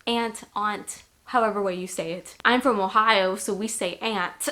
aunt, however way you say it. I'm from Ohio, so we say aunt.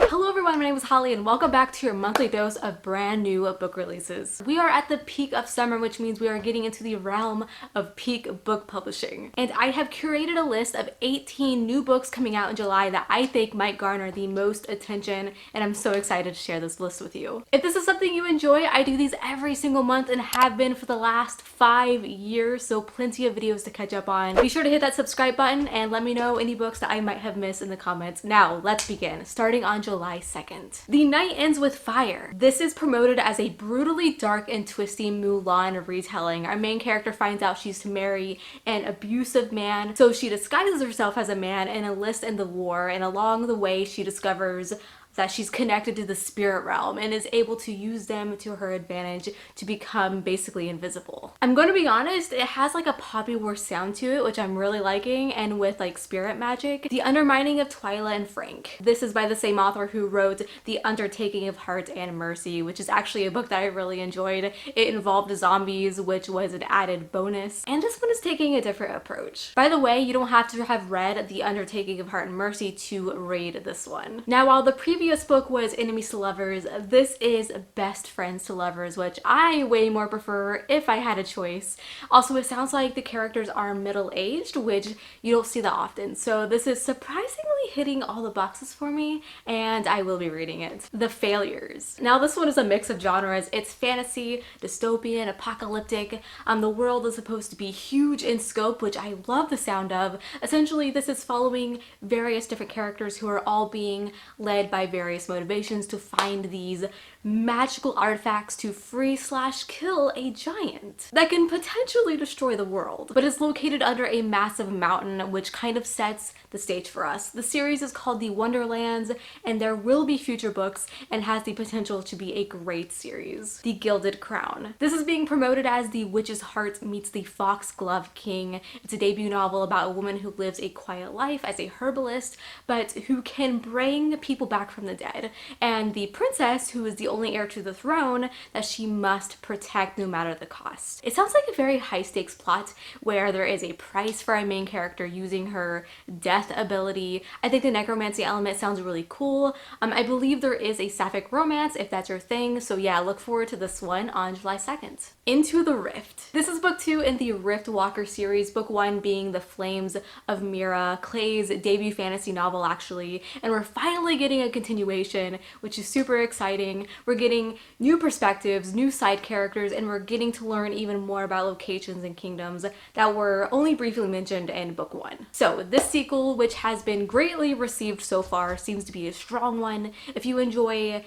Hello everyone, my name is Holly and welcome back to your monthly dose of brand new book releases. We are at the peak of summer, which means we are getting into the realm of peak book publishing. And I have curated a list of 18 new books coming out in July that I think might garner the most attention, and I'm so excited to share this list with you. If this is something you enjoy, I do these every single month and have been for the last 5 years, so plenty of videos to catch up on. Be sure to hit that subscribe button and let me know any books that I might have missed in the comments. Now, let's begin, starting on July 2nd. The Night Ends with Fire. This is promoted as a brutally dark and twisty Mulan retelling. Our main character finds out she's to marry an abusive man, so she disguises herself as a man and enlists in the war, and along the way she discovers that she's connected to the spirit realm and is able to use them to her advantage to become basically invisible. I'm going to be honest, it has like a Poppy War sound to it, which I'm really liking, and with like spirit magic. The Undermining of Twyla and Frank. This is by the same author who wrote The Undertaking of Heart and Mercy, which is actually a book that I really enjoyed. It involved zombies, which was an added bonus, and this one is taking a different approach. By the way, you don't have to have read The Undertaking of Heart and Mercy to read this one. Now, while the previous book was Enemies to Lovers, this is Best Friends to Lovers, which I way more prefer if I had a choice. Also, it sounds like the characters are middle-aged, which you don't see that often, so this is surprisingly hitting all the boxes for me, and I will be reading it. The Failures. Now, this one is a mix of genres. It's fantasy, dystopian, apocalyptic. The world is supposed to be huge in scope, which I love the sound of. Essentially, this is following various different characters who are all being led by various motivations to find these magical artifacts to free/kill a giant that can potentially destroy the world, but is located under a massive mountain, which kind of sets the stage for us. The series is called The Wonderlands, and there will be future books and has the potential to be a great series. The Gilded Crown. This is being promoted as The Witch's Heart meets the Foxglove King. It's a debut novel about a woman who lives a quiet life as a herbalist, but who can bring people back from the dead, and the princess, who is the only heir to the throne, that she must protect no matter the cost. It sounds like a very high stakes plot where there is a price for our main character using her death ability. I think the necromancy element sounds really cool. I believe there is a sapphic romance if that's your thing, so yeah, look forward to this one on July 2nd. Into the Rift. This is book 2 in the Rift Walker series, book 1 being The Flames of Mira, Clay's debut fantasy novel actually, and we're finally getting a continuation, which is super exciting. We're getting new perspectives, new side characters, and we're getting to learn even more about locations and kingdoms that were only briefly mentioned in book 1. So this sequel, which has been greatly received so far, seems to be a strong one. If you enjoy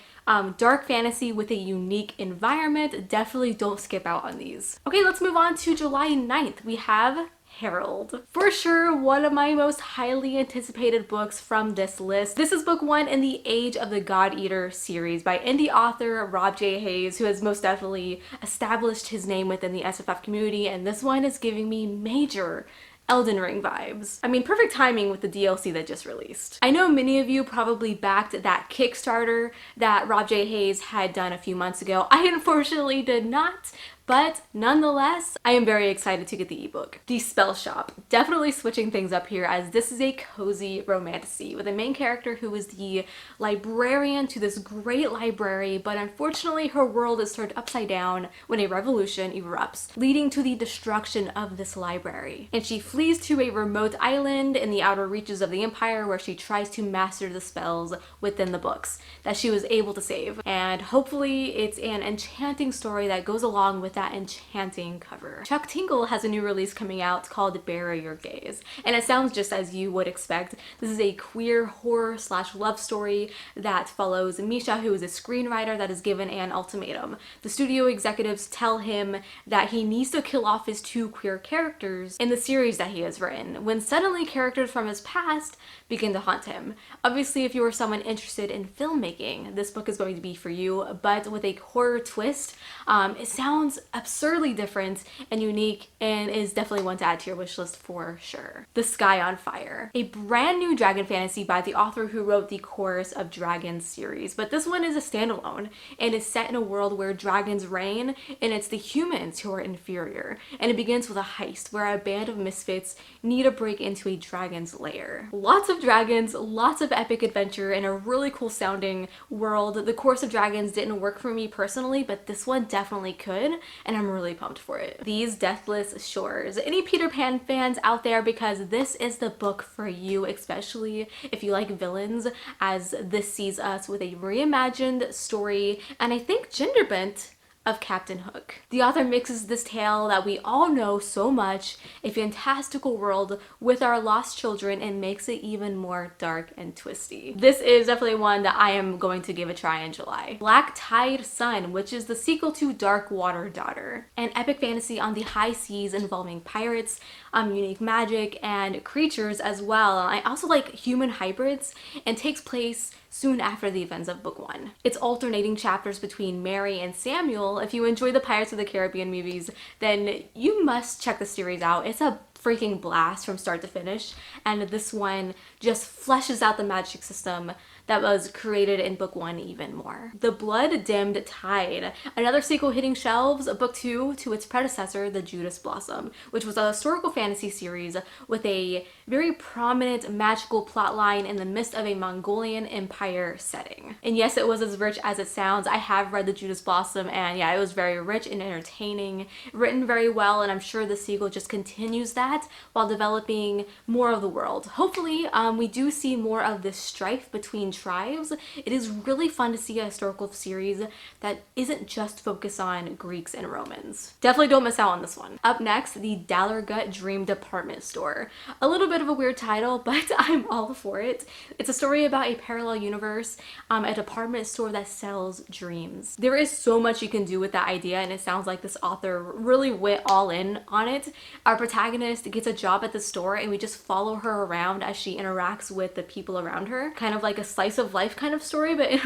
dark fantasy with a unique environment, definitely don't skip out on these. Okay, let's move on to July 9th. We have Herald. For sure, one of my most highly anticipated books from this list. This is book 1 in the Age of the God Eater series by indie author Rob J. Hayes, who has most definitely established his name within the SFF community, and this one is giving me major Elden Ring vibes. I mean, perfect timing with the DLC that just released. I know many of you probably backed that Kickstarter that Rob J. Hayes had done a few months ago. I unfortunately did not, but nonetheless, I am very excited to get the ebook. The Spell Shop. Definitely switching things up here, as this is a cozy romantasy with a main character who is the librarian to this great library, but unfortunately her world is turned upside down when a revolution erupts, leading to the destruction of this library. And she flees to a remote island in the outer reaches of the Empire where she tries to master the spells within the books that she was able to save. And hopefully it's an enchanting story that goes along with that enchanting cover. Chuck Tingle has a new release coming out called Bury Your Gaze, and it sounds just as you would expect. This is a queer horror/love story that follows Misha, who is a screenwriter that is given an ultimatum. The studio executives tell him that he needs to kill off his 2 queer characters in the series that he has written, when suddenly characters from his past begin to haunt him. Obviously, if you are someone interested in filmmaking, this book is going to be for you, but with a horror twist. It sounds absurdly different and unique and is definitely one to add to your wish list for sure. The Sky on Fire, a brand new dragon fantasy by the author who wrote the Chorus of Dragons series, but this one is a standalone and is set in a world where dragons reign and it's the humans who are inferior. And it begins with a heist where a band of misfits need to break into a dragon's lair. Lots of dragons, lots of epic adventure, and a really cool sounding world. The Chorus of Dragons didn't work for me personally, but this one definitely could, and I'm really pumped for it. These Deathless Shores. Any Peter Pan fans out there, because this is the book for you, especially if you like villains, as this sees us with a reimagined story, and I think gender bent, of Captain Hook. The author mixes this tale that we all know so much, a fantastical world, with our lost children and makes it even more dark and twisty. This is definitely one that I am going to give a try in July. Black Tide Sun, which is the sequel to Dark Water Daughter, an epic fantasy on the high seas involving pirates, unique magic, and creatures as well. I also like human hybrids, and takes place soon after the events of book 1. It's alternating chapters between Mary and Samuel. If you enjoy the Pirates of the Caribbean movies, then you must check the series out. It's a freaking blast from start to finish, and this one just fleshes out the magic system that was created in book 1 even more. The Blood Dimmed Tide, another sequel hitting shelves, book 2 to its predecessor, The Judas Blossom, which was a historical fantasy series with a very prominent magical plotline in the midst of a Mongolian empire setting. And yes, it was as rich as it sounds. I have read The Judas Blossom, and yeah, it was very rich and entertaining, written very well, and I'm sure the sequel just continues that while developing more of the world. Hopefully, we do see more of this strife between tribes. It is really fun to see a historical series that isn't just focused on Greeks and Romans. Definitely don't miss out on this one. Up next, the Dallergut Dream Department Store. A little bit of a weird title, but I'm all for it. It's a story about a parallel universe, a department store that sells dreams. There is so much you can do with that idea, and it sounds like this author really went all in on it. Our protagonist gets a job at the store, and we just follow her around as she interacts with the people around her. Kind of like a slice of life kind of story, but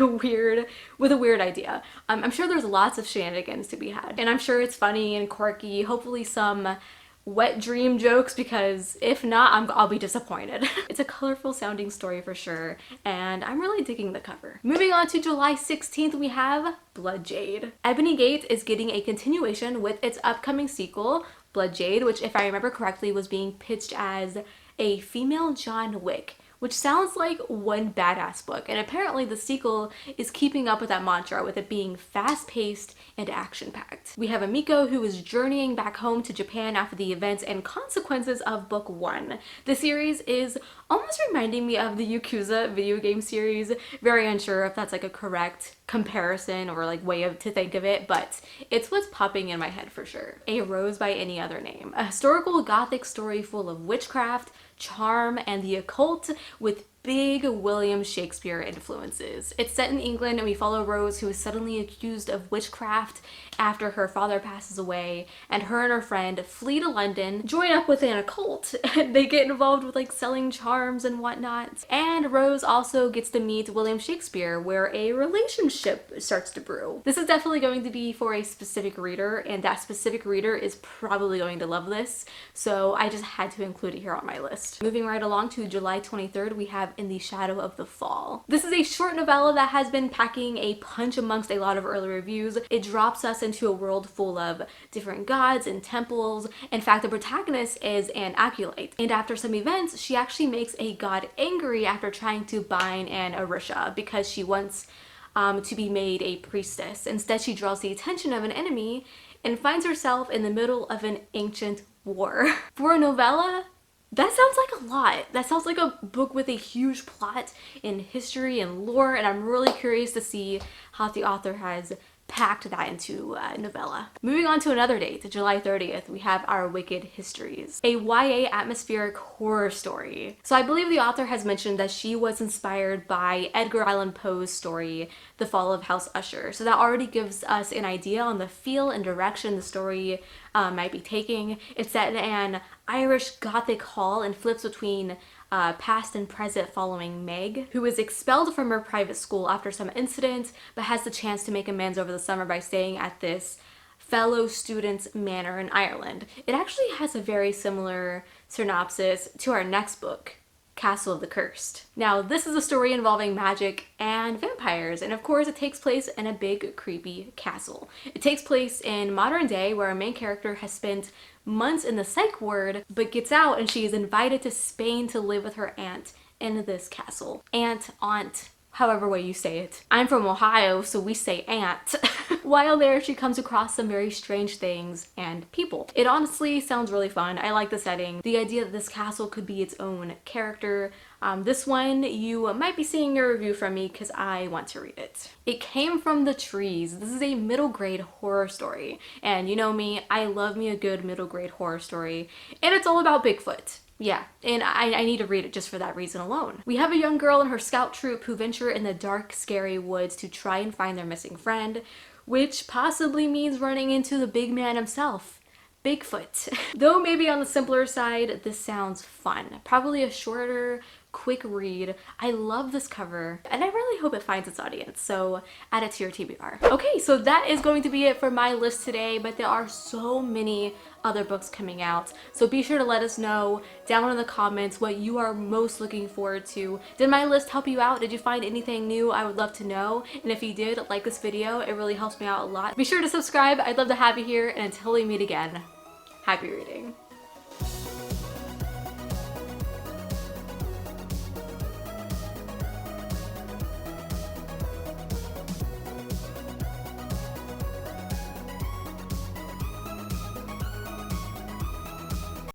with a weird idea. I'm sure there's lots of shenanigans to be had, and I'm sure it's funny and quirky, hopefully some wet dream jokes, because if not, I'll be disappointed. It's a colorful sounding story for sure, and I'm really digging the cover. Moving on to July 16th, we have Blood Jade. Ebony Gate is getting a continuation with its upcoming sequel, Blood Jade, which, if I remember correctly, was being pitched as a female John Wick, which sounds like one badass book, and apparently the sequel is keeping up with that mantra, with it being fast-paced and action-packed. We have Amiko, who is journeying back home to Japan after the events and consequences of book 1. The series is almost reminding me of the Yakuza video game series. Very unsure if that's like a correct comparison or like way to think of it, but it's what's popping in my head for sure. A Rose by Any Other Name, a historical gothic story full of witchcraft, charm, and the occult with big William Shakespeare influences. It's set in England, and we follow Rose, who is suddenly accused of witchcraft after her father passes away, and her and her friend flee to London, join up with an occult, and they get involved with like selling charms and whatnot. And Rose also gets to meet William Shakespeare, where a relationship starts to brew. This is definitely going to be for a specific reader, and that specific reader is probably going to love this, so I just had to include it here on my list. Moving right along to July 23rd, we have In the Shadow of the Fall. This is a short novella that has been packing a punch amongst a lot of early reviews. It drops us into a world full of different gods and temples. In fact, the protagonist is an acolyte, and after some events, she actually makes a god angry after trying to bind an Orisha because she wants to be made a priestess. Instead, she draws the attention of an enemy and finds herself in the middle of an ancient war. For a novella, that sounds like a lot. That sounds like a book with a huge plot and history and lore, and I'm really curious to see how the author has packed that into a novella. Moving on to another date, July 30th, we have Our Wicked Histories, a YA atmospheric horror story. So I believe the author has mentioned that she was inspired by Edgar Allan Poe's story, The Fall of House Usher. So that already gives us an idea on the feel and direction the story might be taking. It's set in an Irish Gothic hall and flips between past and present, following Meg, who is expelled from her private school after some incident, but has the chance to make amends over the summer by staying at this fellow students' manor in Ireland. It actually has a very similar synopsis to our next book, Castle of the Cursed. Now, this is a story involving magic and vampires, and of course it takes place in a big, creepy castle. It takes place in modern day, where our main character has spent months in the psych ward, but gets out and she is invited to Spain to live with her aunt in this castle. Aunt, however way you say it. I'm from Ohio, so we say aunt. While there, she comes across some very strange things and people. It honestly sounds really fun. I like the setting. The idea that this castle could be its own character. This one, you might be seeing a review from me because I want to read it. It Came from the Trees. This is a middle grade horror story. And you know me, I love me a good middle grade horror story. And it's all about Bigfoot. Yeah, and I need to read it just for that reason alone. We have a young girl and her scout troop who venture in the dark, scary woods to try and find their missing friend, which possibly means running into the big man himself, Bigfoot. Though maybe on the simpler side, this sounds fun. Probably a shorter, quick read. I love this cover, and I really hope it finds its audience, so add it to your TBR. Okay, so that is going to be it for my list today, but there are so many other books coming out, so be sure to let us know down in the comments what you are most looking forward to. Did my list help you out? Did you find anything new? I would love to know, and if you did, like this video. It really helps me out a lot. Be sure to subscribe. I'd love to have you here, and until we meet again, happy reading.